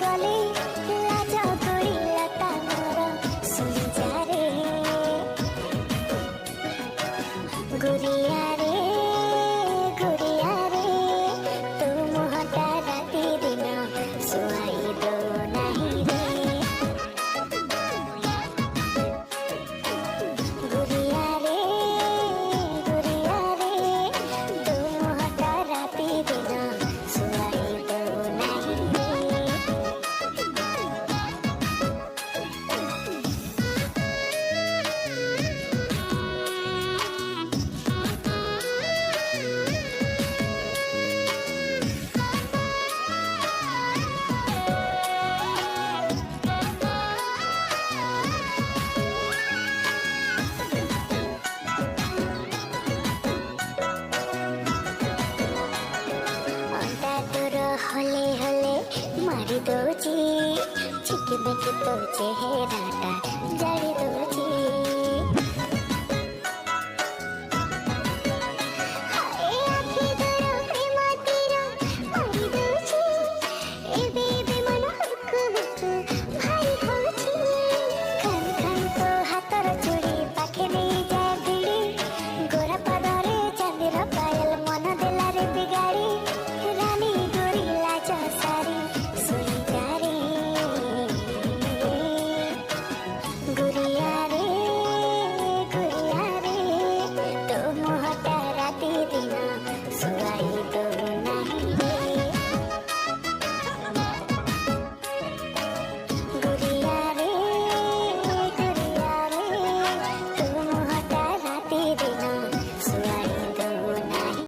गली लाज गुड़िया मोर सुनी जा रे गुड़िया रे गुड़िया रे तू मुहटा राति दिन सुहाई दो नहीं रे गुड़िया रे गुड़िया रे तू मुहटा राति दिन सुहाई दो नहीं रे। अंडा तोर हले हले मारी दौची चिकमिक तो चेहराटा जाड़ी दौची।